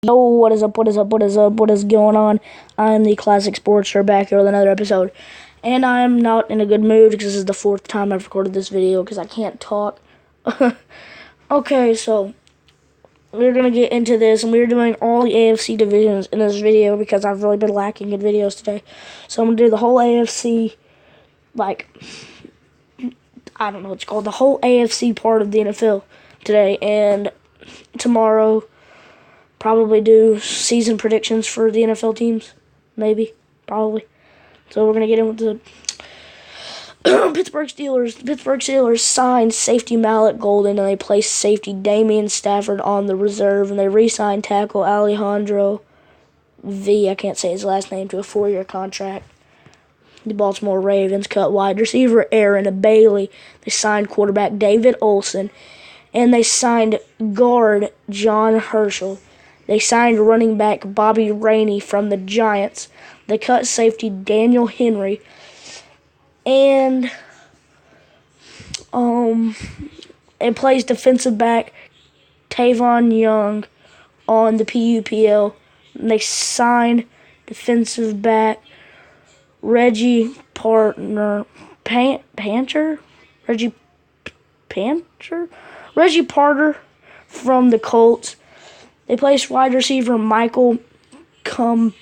Yo, what is up, what is up, what is up, what is going on? I'm the Classic Sportster back here with another episode. And I'm not in a good mood because this is the fourth time I've recorded this video because I can't talk. Okay, so we're going to get into this, and we're doing all the AFC divisions in this video because I've really been lacking in videos today. So I'm going to do the whole AFC, I don't know what it's called, the whole AFC part of the NFL today, and tomorrow probably do season predictions for the NFL teams. Maybe. Probably. So we're going to get in with the Pittsburgh Steelers. The Pittsburgh Steelers signed safety Malik Golden, and they placed safety Damian Stafford on the reserve, and they re-signed tackle Alejandro I can't say his last name, to a 4-year contract. The Baltimore Ravens cut wide receiver Aaron Bailey. They signed quarterback David Olson, and they signed guard John Herschel. They signed running back Bobby Rainey from the Giants. They cut safety Daniel Henry. And it plays defensive back Tavon Young on the PUPL. And they signed defensive back Reggie Parter from the Colts. They placed wide receiver Michael Campanaro.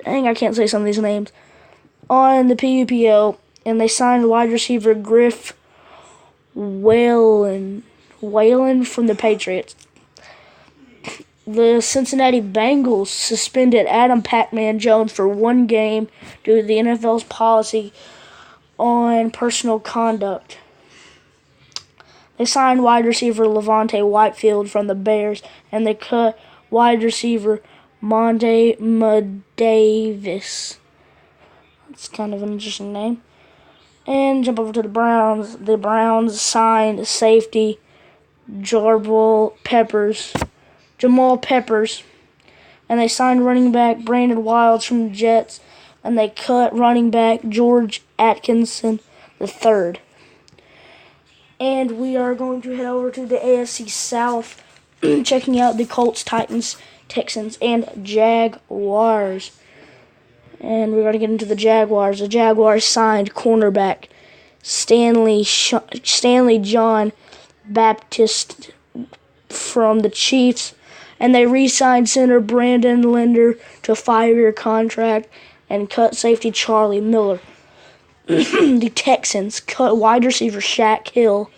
Dang, I can't say some of these names. On the PUPL, and they signed wide receiver Griff Whalen from the Patriots. The Cincinnati Bengals suspended Adam Pac-Man Jones for 1 game due to the NFL's policy on personal conduct. They signed wide receiver Levante Whitefield from the Bears, and they cut wide receiver Monte Davis. That's kind of an interesting name. And jump over to the Browns. The Browns signed safety Jamal Peppers, and they signed running back Brandon Wilds from the Jets, and they cut running back George Atkinson III. And we are going to head over to the AFC South, checking out the Colts, Titans, Texans, and Jaguars. And we're going to get into the Jaguars. The Jaguars signed cornerback Stanley John Baptiste from the Chiefs, and they re-signed center Brandon Linder to a 5-year contract and cut safety Charlie Miller. The Texans cut wide receiver Shaq Hill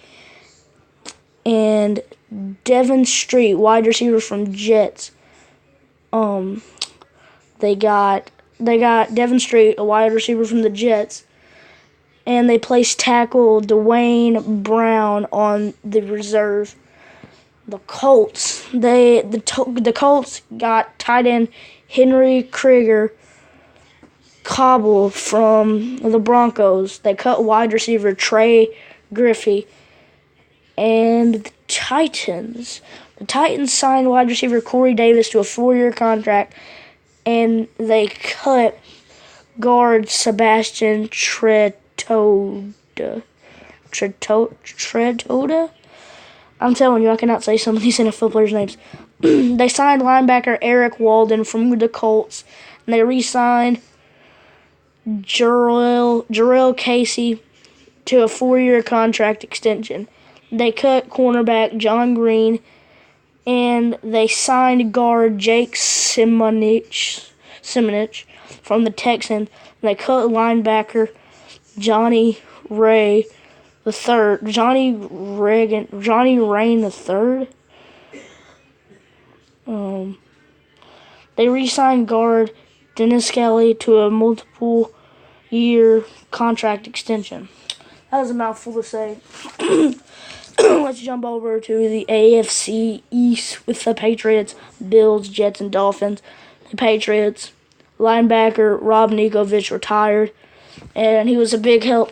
and Devin Street, wide receiver from Jets. They got Devin Street, a wide receiver from the Jets, and they placed tackle Dwayne Brown on the reserve. The Colts, the Colts got tight end Henry Krieger Cobble from the Broncos. They cut wide receiver Trey Griffey. And the Titans signed wide receiver Corey Davis to a 4-year contract, and they cut guard Sebastian Tretoda. I'm telling you, I cannot say some of these NFL players' names. They signed linebacker Eric Walden from the Colts, and they re-signed Jarrell Casey to a 4-year contract extension. They cut cornerback John Green, and they signed guard Jake Simonich from the Texans. They cut linebacker Johnny Rain III. They re-signed guard Dennis Kelly to a multiple-year contract extension. That was a mouthful to say. Let's jump over to the AFC East with the Patriots, Bills, Jets, and Dolphins. The Patriots linebacker Rob Ninkovich retired, and he was a big help.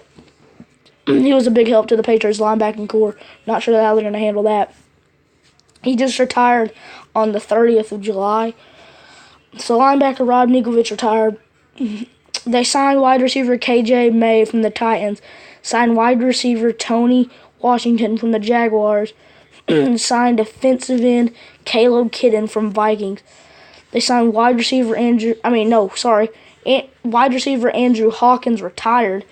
He was a big help to the Patriots linebacking core. Not sure how they're going to handle that. He just retired on the 30th of July. So linebacker Rob Ninkovich retired. They signed wide receiver KJ May from the Titans. Signed wide receiver Tony Washington from the Jaguars. signed defensive end Caleb Kidden from Vikings. They signed wide receiver wide receiver Andrew Hawkins retired.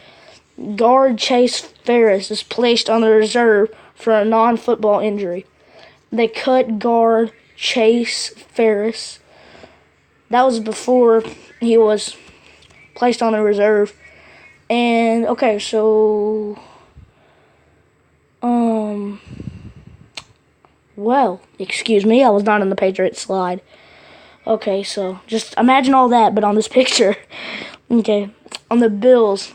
Guard Chase Ferris is placed on the reserve for a non-football injury. They cut guard Chase Ferris. That was before he was placed on the reserve. And okay, so well, excuse me, I was not on the Patriots slide. Okay, so just imagine all that, but on this picture. Okay, on the Bills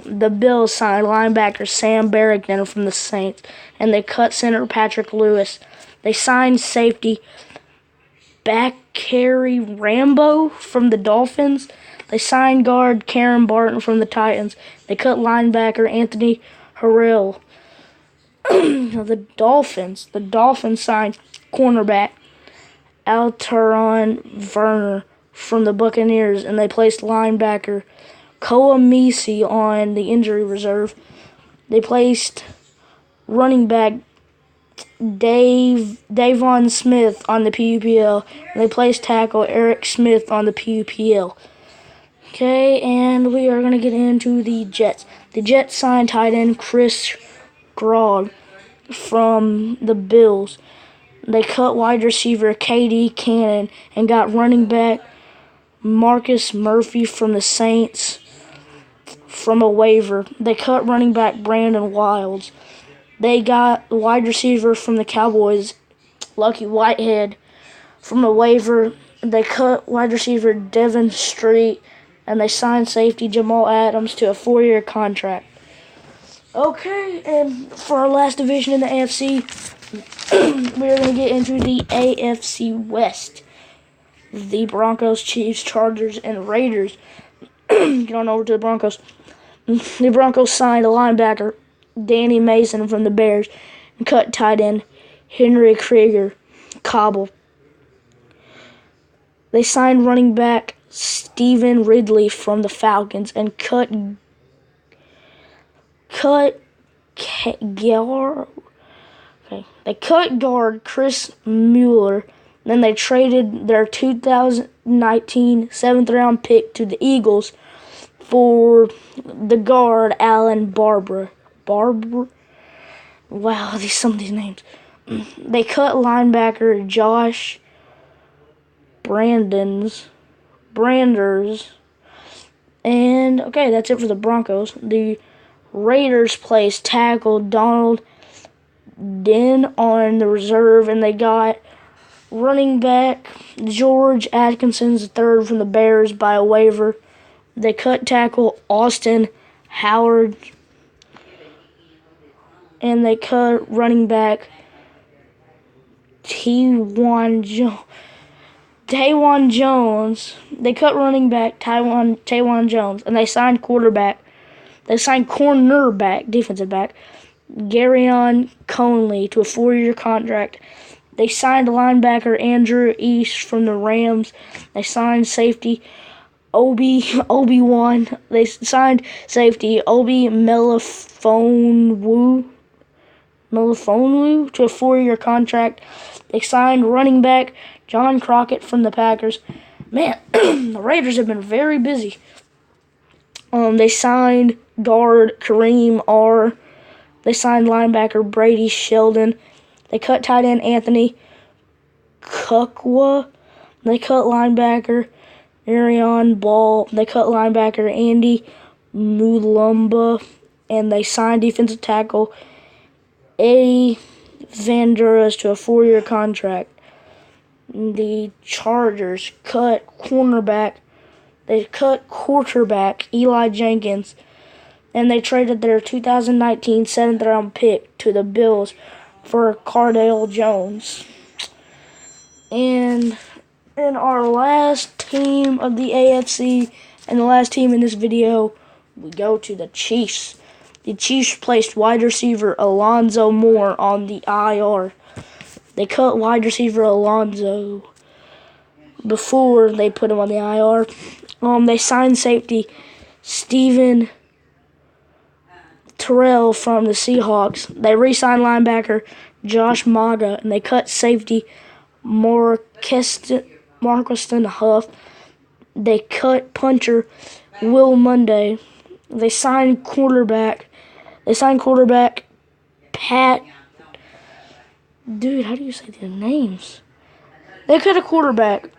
signed linebacker Sam Barrington from the Saints, and they cut center Patrick Lewis. They signed safety Bakary Rambo from the Dolphins. They signed guard Karen Barton from the Titans. They cut linebacker Anthony Harrell. The Dolphins signed cornerback Alteron Werner from the Buccaneers, and they placed linebacker Koa Misi on the injury reserve. They placed running back Davon Smith on the PUPL, and they placed tackle Eric Smith on the PUPL. Okay, and we are going to get into the Jets. The Jets signed tight end Chris Grog from the Bills. They cut wide receiver KD Cannon and got running back Marcus Murphy from the Saints from a waiver. They cut running back Brandon Wilds. They got wide receiver from the Cowboys, Lucky Whitehead, from a waiver. They cut wide receiver Devin Street, and they signed safety Jamal Adams to a 4-year contract. Okay, and for our last division in the AFC, we're going to get into the AFC West. The Broncos, Chiefs, Chargers, and Raiders. Get on over to the Broncos. The Broncos signed a linebacker, Danny Mason, from the Bears, and cut tight end Henry Krieger Cobble. They signed running back Stephen Ridley from the Falcons and cut guard Chris Mueller. Then they traded their 2019 7th-round pick to the Eagles for the guard Alan Barber. Wow, some of these names. They cut linebacker Josh Branders. And okay, that's it for the Broncos. The Raiders placed tackle Donald Den on the reserve, and they got running back George Atkinson III from the Bears by a waiver. They cut tackle Austin Howard, and they cut running back Taywan Jones. They cut running back Taywan Jones, and they signed cornerback, defensive back, Garyon Conley to a 4-year contract. They signed linebacker Andrew East from the Rams. They signed safety Obi-Wan. They signed safety Obi Melifonwu to a 4-year contract. They signed running back John Crockett from the Packers. Man, the Raiders have been very busy. They signed guard Kareem R. They signed linebacker Brady Sheldon. They cut tight end Anthony Kukwa. They cut linebacker Arion Ball. They cut linebacker Andy Mulumba. And they signed defensive tackle Eddie Van Duras to a 4-year contract. The Chargers cut quarterback Eli Jenkins, and they traded their 2019 7th-round pick to the Bills for Cardale Jones. And in our last team of the AFC, and the last team in this video, we go to the Chiefs. The Chiefs placed wide receiver Alonzo Moore on the IR. They cut wide receiver Alonzo before they put him on the IR. They signed safety Steven Terrell from the Seahawks. They re-signed linebacker Josh Maga, and they cut safety Marqueston Huff. They cut punter Will Monday. They signed quarterback Pat. Dude, how do you say their names? They cut a quarterback.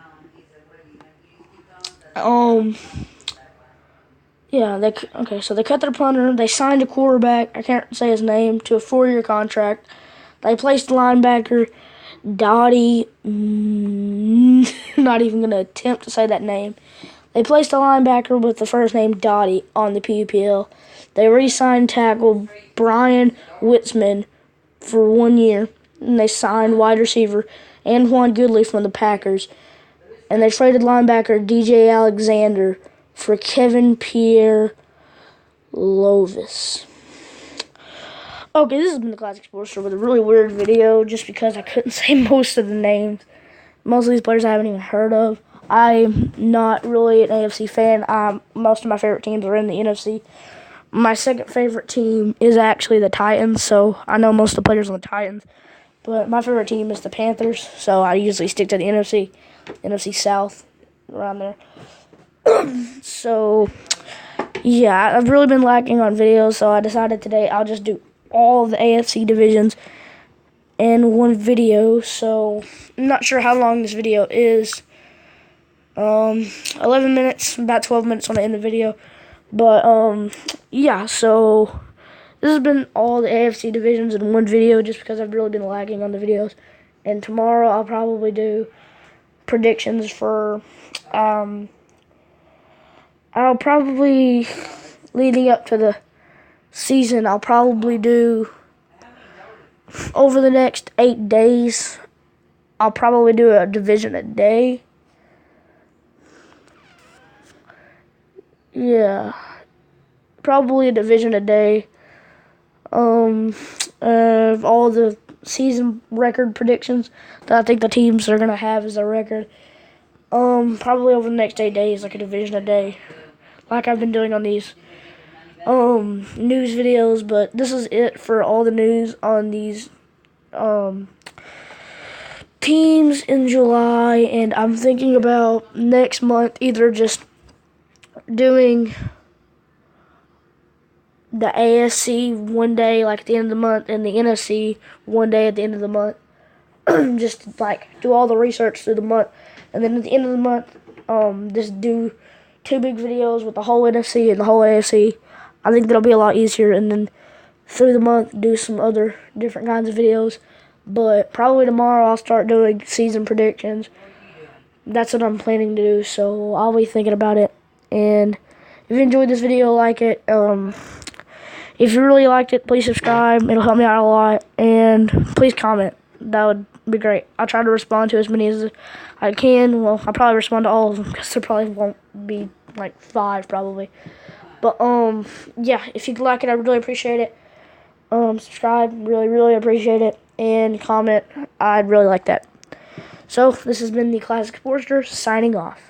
Yeah, so they cut their punter. They signed a quarterback, I can't say his name, to a 4-year contract. They placed linebacker Dottie, not even going to attempt to say that name. They placed a linebacker with the first name Dottie on the PUPL. They re-signed tackle Brian Witzman for 1 year. And they signed wide receiver Antoine Goodley from the Packers. And they traded linebacker DJ Alexander for Kevin Pierre Lovis. Okay, this has been the Classic Sports Show with a really weird video just because I couldn't say most of the names. Most of these players I haven't even heard of. I'm not really an AFC fan. Most of my favorite teams are in the NFC. My second favorite team is actually the Titans, so I know most of the players on the Titans. But my favorite team is the Panthers, so I usually stick to the NFC South, around there. So, yeah, I've really been lacking on videos, so I decided today I'll just do all of the AFC divisions in one video. So, I'm not sure how long this video is. 11 minutes, about 12 minutes on the end of the video. But, yeah, so this has been all the AFC divisions in one video just because I've really been lagging on the videos. And tomorrow I'll probably do predictions for, I'll probably, leading up to the season, I'll probably do, over the next 8 days, I'll probably do a division a day. Yeah, probably a division a day. Of all the season record predictions that I think the teams are going to have as their record. Probably over the next 8 days, like a division a day. Like I've been doing on these news videos, but this is it for all the news on these teams in July, and I'm thinking about next month either just doing the AFC one day, like at the end of the month, and the NFC one day at the end of the month. Just like do all the research through the month, and then at the end of the month, just do 2 big videos with the whole NFC and the whole AFC. I think that'll be a lot easier, and then through the month do some other different kinds of videos. But probably tomorrow I'll start doing season predictions. That's what I'm planning to do, so I'll be thinking about it. And if you enjoyed this video, like it. If you really liked it, please subscribe. It'll help me out a lot. And please comment. That would be great. I'll try to respond to as many as I can. Well, I'll probably respond to all of them because there probably won't be like 5 probably. But, yeah, if you'd like it, I'd really appreciate it. Subscribe, really appreciate it. And comment, I'd really like that. So, this has been the Classic Sportster signing off.